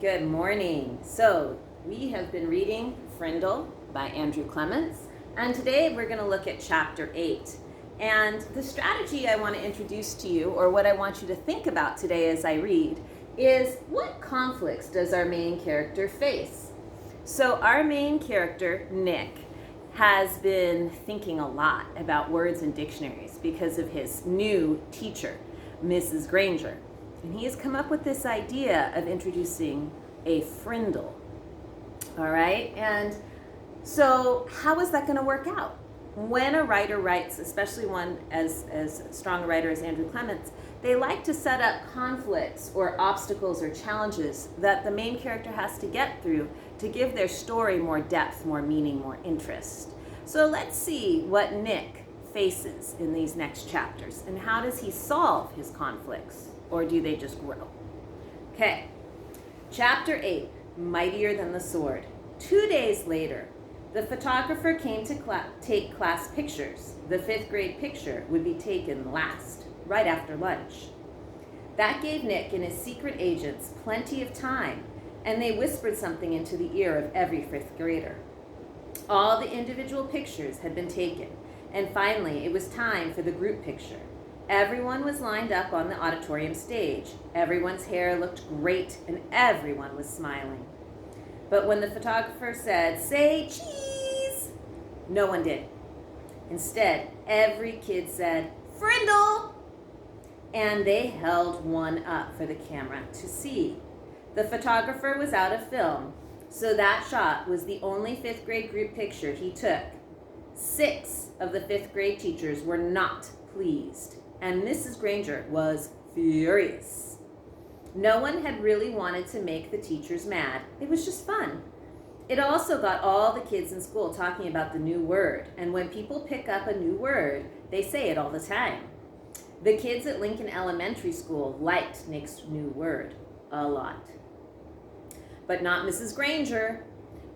Good morning. So, we have been reading Frindle by Andrew Clements, and today we're going to look at chapter 8. And the strategy I want to introduce to you, or what I want you to think about today as I read, is what conflicts does our main character face? So, our main character, Nick, has been thinking a lot about words and dictionaries because of his new teacher, Mrs. Granger. And he has come up with this idea of introducing a frindle. All right? And so, how is that going to work out? When a writer writes, especially one as strong a writer as Andrew Clements, they like to set up conflicts or obstacles or challenges that the main character has to get through to give their story more depth, more meaning, more interest. So let's see what Nick faces in these next chapters and how does he solve his conflicts, or do they just grow? Okay, chapter 8, Mightier Than the Sword. 2 days later, the photographer came to take class pictures. The 5th grade picture would be taken last, right after lunch. That gave Nick and his secret agents plenty of time, and they whispered something into the ear of every 5th grader. All the individual pictures had been taken, and finally it was time for the group picture. Everyone was lined up on the auditorium stage. Everyone's hair looked great, and everyone was smiling. But when the photographer said, "Say cheese," no one did. Instead, every kid said, "Frindle!" And they held one up for the camera to see. The photographer was out of film, so that shot was the only 5th grade group picture he took. 6 of the 5th grade teachers were not pleased, and Mrs. Granger was furious. No one had really wanted to make the teachers mad. It was just fun. It also got all the kids in school talking about the new word, and when people pick up a new word, they say it all the time. The kids at Lincoln Elementary School liked Nick's new word a lot. But not Mrs. Granger.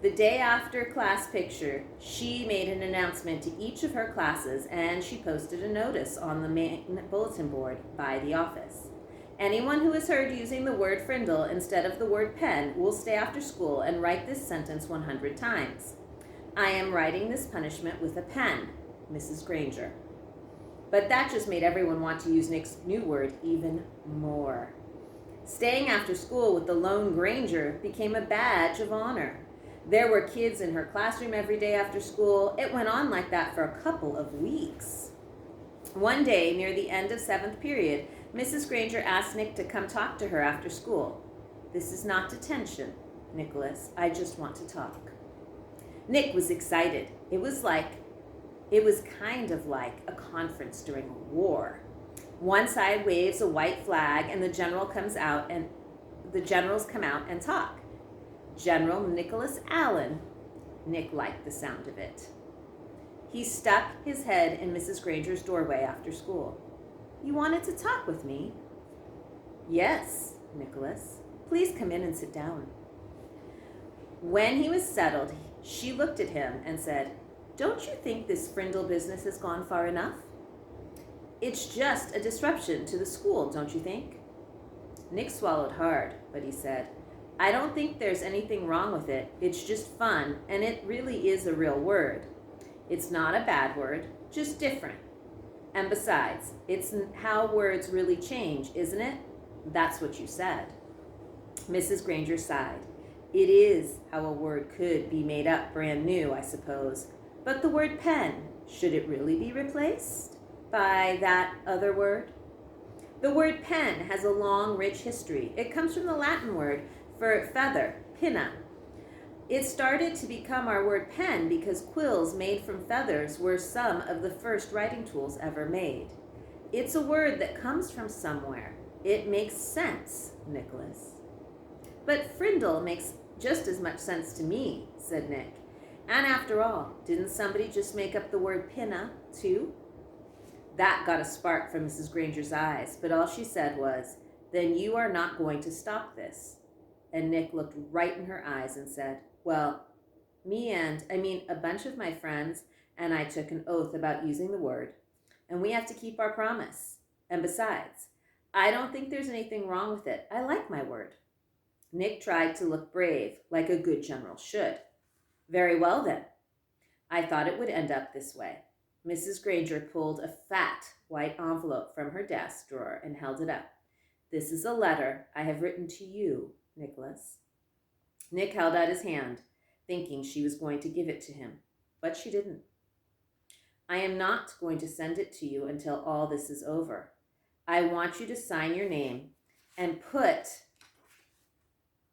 The day after class picture, she made an announcement to each of her classes, and she posted a notice on the main bulletin board by the office. Anyone who is heard using the word frindle instead of the word pen will stay after school and write this sentence 100 times. I am writing this punishment with a pen, Mrs. Granger. But that just made everyone want to use Nick's new word even more. Staying after school with the lone Granger became a badge of honor. There were kids in her classroom every day after school. It went on like that for a couple of weeks. One day, near the end of 7th period, Mrs. Granger asked Nick to come talk to her after school. "This is not detention, Nicholas. I just want to talk." Nick was excited. It was kind of like a conference during a war. One side waves a white flag and the generals come out and talk. General Nicholas Allen. Nick liked the sound of it. He stuck his head in Mrs. Granger's doorway after school. "You wanted to talk with me?" "Yes, Nicholas. Please come in and sit down." When he was settled, she looked at him and said, "Don't you think this frindle business has gone far enough? It's just a disruption to the school, don't you think?" Nick swallowed hard, but he said, "I don't think there's anything wrong with it. It's just fun, and it really is a real word. It's not a bad word, just different. And besides, it's how words really change, isn't it? That's what you said." Mrs. Granger sighed. "It is how a word could be made up brand new, I suppose. But the word pen, should it really be replaced by that other word?" The word pen has a long, rich history. It comes from the Latin word for feather, pinna. It started to become our word pen because quills made from feathers were some of the first writing tools ever made. It's a word that comes from somewhere. It makes sense, Nicholas. "But frindle makes just as much sense to me," said Nick. "And after all, didn't somebody just make up the word pinna, too?" That got a spark from Mrs. Granger's eyes, but all she said was, "Then you are not going to stop this." And Nick looked right in her eyes and said, "Well, a bunch of my friends and I took an oath about using the word, and we have to keep our promise. And besides, I don't think there's anything wrong with it. I like my word." Nick tried to look brave, like a good general should. Very well, then. I thought it would end up this way. Mrs. Granger pulled a fat white envelope from her desk drawer and held it up. This is a letter I have written to you, Nicholas. Nick held out his hand, thinking she was going to give it to him, but she didn't. I am not going to send it to you until all this is over. I want you to sign your name and put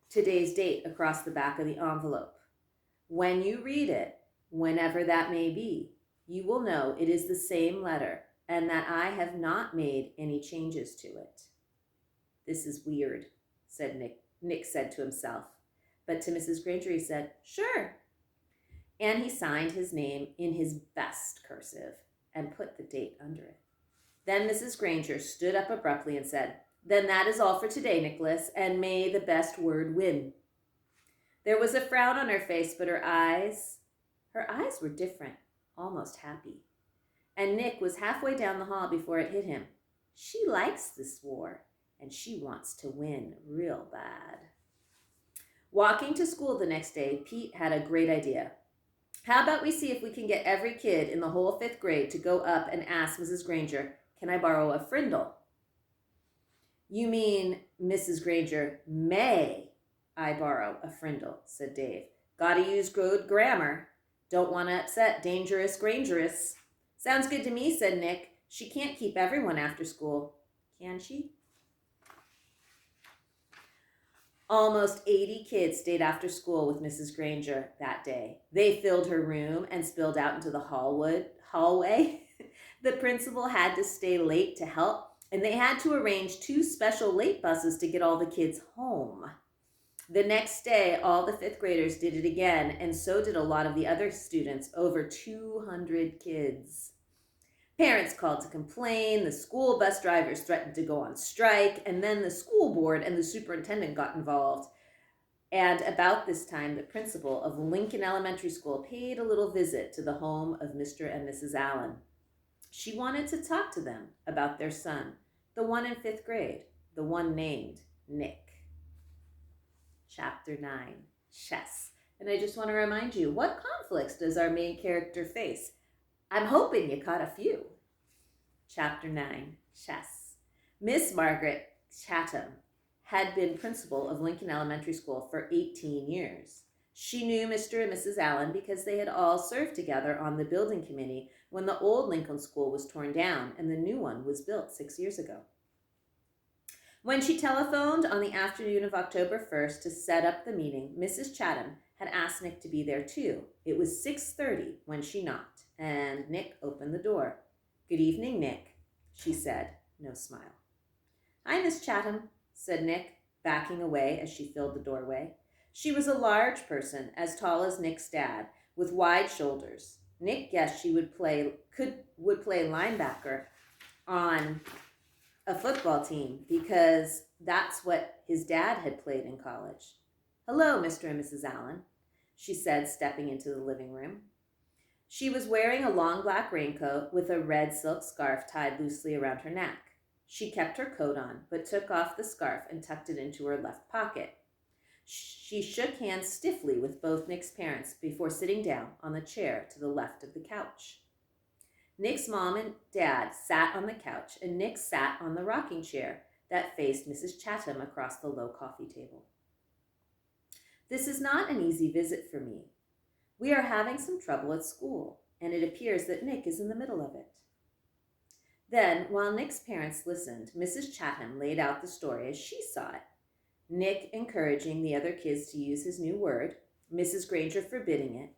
today's date across the back of the envelope. When you read it, whenever that may be, you will know it is the same letter and that I have not made any changes to it. This is weird, said Nick. Nick said to himself. But to Mrs. Granger he said, sure. And he signed his name in his best cursive and put the date under it. Then Mrs. Granger stood up abruptly and said, then that is all for today, Nicholas, and may the best word win. There was a frown on her face, but her eyes were different, almost happy. And Nick was halfway down the hall before it hit him. She likes this war, and she wants to win real bad. Walking to school the next day, Pete had a great idea. How about we see if we can get every kid in the whole 5th grade to go up and ask Mrs. Granger, can I borrow a Frindle? You mean, Mrs. Granger, may I borrow a Frindle, said Dave. Gotta use good grammar. Don't want to upset dangerous Grangerous. Sounds good to me, said Nick. She can't keep everyone after school, can she? Almost 80 kids stayed after school with Mrs. Granger that day. They filled her room and spilled out into the hallway. The principal had to stay late to help, and they had to arrange 2 special late buses to get all the kids home. The next day, all the 5th graders did it again, and so did a lot of the other students, over 200 kids. Parents called to complain, the school bus drivers threatened to go on strike, and then the school board and the superintendent got involved. And about this time, the principal of Lincoln Elementary School paid a little visit to the home of Mr. and Mrs. Allen. She wanted to talk to them about their son, the one in 5th grade, the one named Nick. Chapter 9, Chess. And I just want to remind you, what conflicts does our main character face? I'm hoping you caught a few. Chapter 9, Chess. Miss Margaret Chatham had been principal of Lincoln Elementary School for 18 years. She knew Mr. and Mrs. Allen because they had all served together on the building committee when the old Lincoln School was torn down and the new one was built 6 years ago. When she telephoned on the afternoon of October 1st to set up the meeting, Mrs. Chatham had asked Nick to be there too. It was 6:30 when she knocked, and Nick opened the door. Good evening, Nick, she said, no smile. Hi, Miss Chatham, said Nick, backing away as she filled the doorway. She was a large person, as tall as Nick's dad, with wide shoulders. Nick guessed she would play linebacker on a football team because that's what his dad had played in college. Hello, Mr. and Mrs. Allen, she said, stepping into the living room. She was wearing a long black raincoat with a red silk scarf tied loosely around her neck. She kept her coat on, but took off the scarf and tucked it into her left pocket. She shook hands stiffly with both Nick's parents before sitting down on the chair to the left of the couch. Nick's mom and dad sat on the couch, and Nick sat on the rocking chair that faced Mrs. Chatham across the low coffee table. This is not an easy visit for me. We are having some trouble at school, and it appears that Nick is in the middle of it. Then, while Nick's parents listened, Mrs. Chatham laid out the story as she saw it. Nick encouraging the other kids to use his new word, Mrs. Granger forbidding it,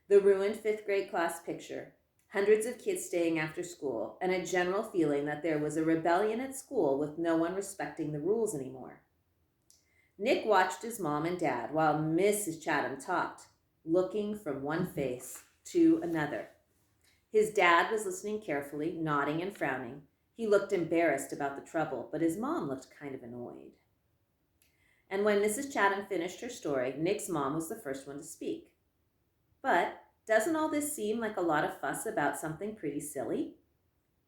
the ruined 5th grade class picture, hundreds of kids staying after school, and a general feeling that there was a rebellion at school with no one respecting the rules anymore. Nick watched his mom and dad while Mrs. Chatham talked, looking from one face to another. His dad was listening carefully, nodding and frowning. He looked embarrassed about the trouble, but his mom looked kind of annoyed. And when Mrs. Chatham finished her story, Nick's mom was the first one to speak. But doesn't all this seem like a lot of fuss about something pretty silly?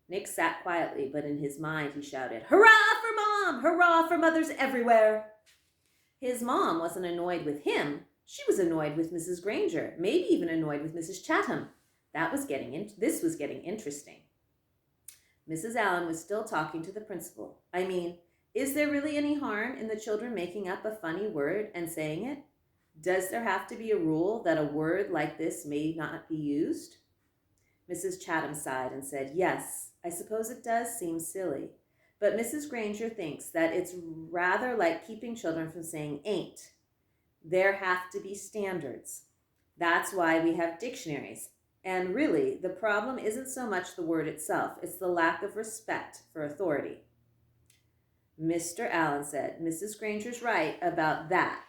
Nick sat quietly, but in his mind he shouted, "Hurrah for Mom! Hurrah for mothers everywhere!" His mom wasn't annoyed with him. She was annoyed with Mrs. Granger, maybe even annoyed with Mrs. Chatham. This was getting interesting. Mrs. Allen was still talking to the principal. I mean, is there really any harm in the children making up a funny word and saying it? Does there have to be a rule that a word like this may not be used? Mrs. Chatham sighed and said, yes, I suppose it does seem silly. But Mrs. Granger thinks that it's rather like keeping children from saying ain't. There have to be standards. That's why we have dictionaries. And really, the problem isn't so much the word itself, it's the lack of respect for authority. Mr. Allen said, Mrs. Granger's right about that.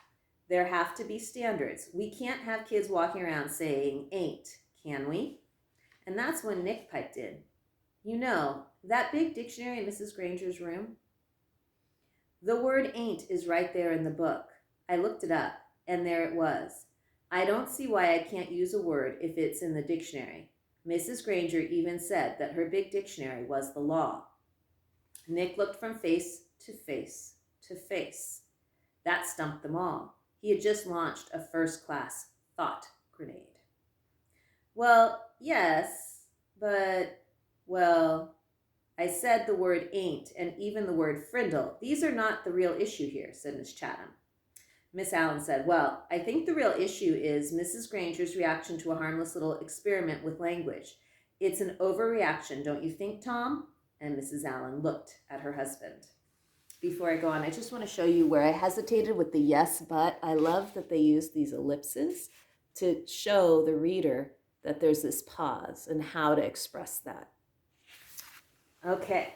There have to be standards. We can't have kids walking around saying ain't, can we? And that's when Nick piped in. You know, that big dictionary in Mrs. Granger's room? The word ain't is right there in the book. I looked it up, and there it was. I don't see why I can't use a word if it's in the dictionary. Mrs. Granger even said that her big dictionary was the law. Nick looked from face to face to face. That stumped them all. He had just launched a first-class thought grenade. Well, yes, but, well, I said the word ain't and even the word frindle. These are not the real issue here, said Miss Chatham. Miss Allen said, well, I think the real issue is Mrs. Granger's reaction to a harmless little experiment with language. It's an overreaction, don't you think, Tom? And Mrs. Allen looked at her husband. Before I go on, I just want to show you where I hesitated with the yes, but. I love that they use these ellipses to show the reader that there's this pause and how to express that. Okay.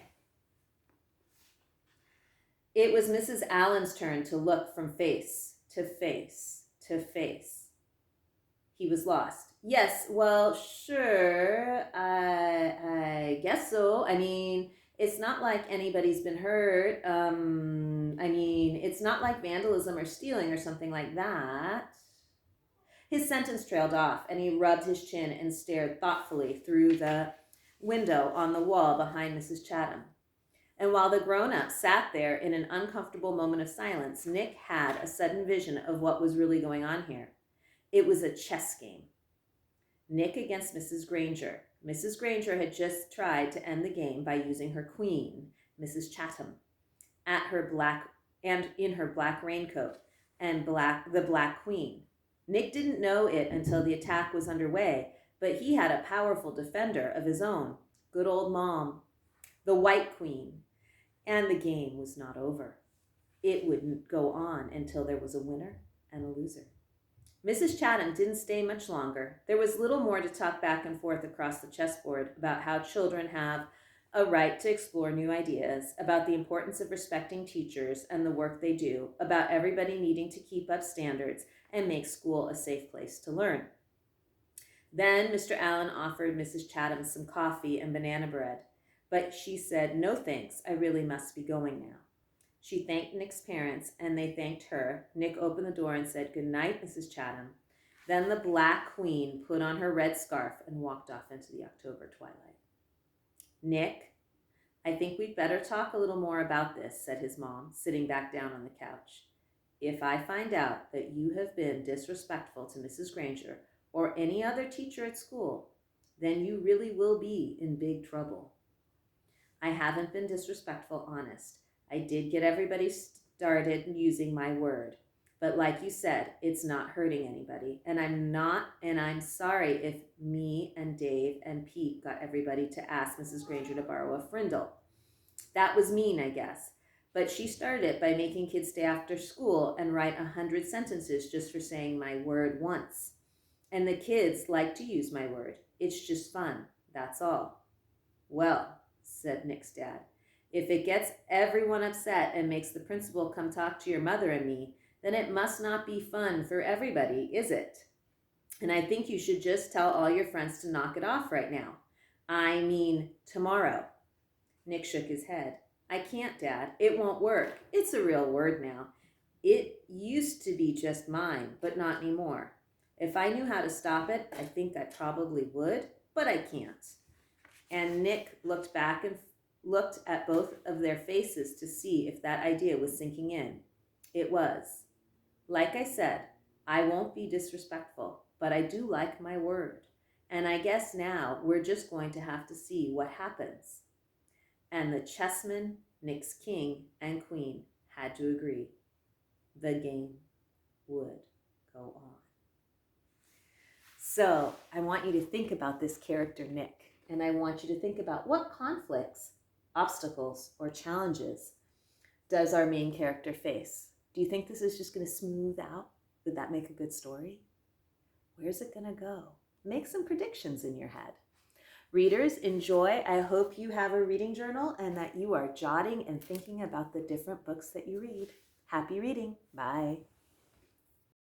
It was Mrs. Allen's turn to look from face to face to face. He was lost. Yes, well, sure, I guess so. I mean, it's not like anybody's been hurt. It's not like vandalism or stealing or something like that. His sentence trailed off, and he rubbed his chin and stared thoughtfully through the window on the wall behind Mrs. Chatham. And while the grown-ups sat there in an uncomfortable moment of silence, Nick had a sudden vision of what was really going on here. It was a chess game. Nick against Mrs. Granger. Mrs. Granger had just tried to end the game by using her queen, Mrs. Chatham, in her black raincoat and the Black Queen. Nick didn't know it until the attack was underway, but he had a powerful defender of his own, good old Mom, the White Queen, and the game was not over. It wouldn't go on until there was a winner and a loser. Mrs. Chatham didn't stay much longer. There was little more to talk back and forth across the chessboard about how children have a right to explore new ideas, about the importance of respecting teachers and the work they do, about everybody needing to keep up standards and make school a safe place to learn. Then Mr. Allen offered Mrs. Chatham some coffee and banana bread, but she said, no thanks, I really must be going now. She thanked Nick's parents, and they thanked her. Nick opened the door and said, good night, Mrs. Chatham. Then the Black Queen put on her red scarf and walked off into the October twilight. Nick, I think we'd better talk a little more about this, said his mom, sitting back down on the couch. If I find out that you have been disrespectful to Mrs. Granger or any other teacher at school, then you really will be in big trouble. I haven't been disrespectful, honest. I did get everybody started using my word. But like you said, it's not hurting anybody. And I'm sorry if me and Dave and Pete got everybody to ask Mrs. Granger to borrow a Frindle. That was mean, I guess. But she started it by making kids stay after school and write 100 sentences just for saying my word once. And the kids like to use my word. It's just fun, that's all. Well, said Nick's dad, if it gets everyone upset and makes the principal come talk to your mother and me, then it must not be fun for everybody, is it? And I think you should just tell all your friends to knock it off right now. I mean, tomorrow. Nick shook his head. I can't, Dad. It won't work. It's a real word now. It used to be just mine, but not anymore. If I knew how to stop it, I think I probably would, but I can't. And Nick looked back and looked at both of their faces to see if that idea was sinking in. It was. Like I said, I won't be disrespectful, but I do like my word. And I guess now we're just going to have to see what happens. And the chessmen, Nick's king and queen, had to agree. The game would go on. So I want you to think about this character, Nick, and I want you to think about what conflicts, obstacles, or challenges does our main character face? Do you think this is just going to smooth out? Would that make a good story? Where's it going to go? Make some predictions in your head. Readers, enjoy. I hope you have a reading journal and that you are jotting and thinking about the different books that you read. Happy reading. Bye.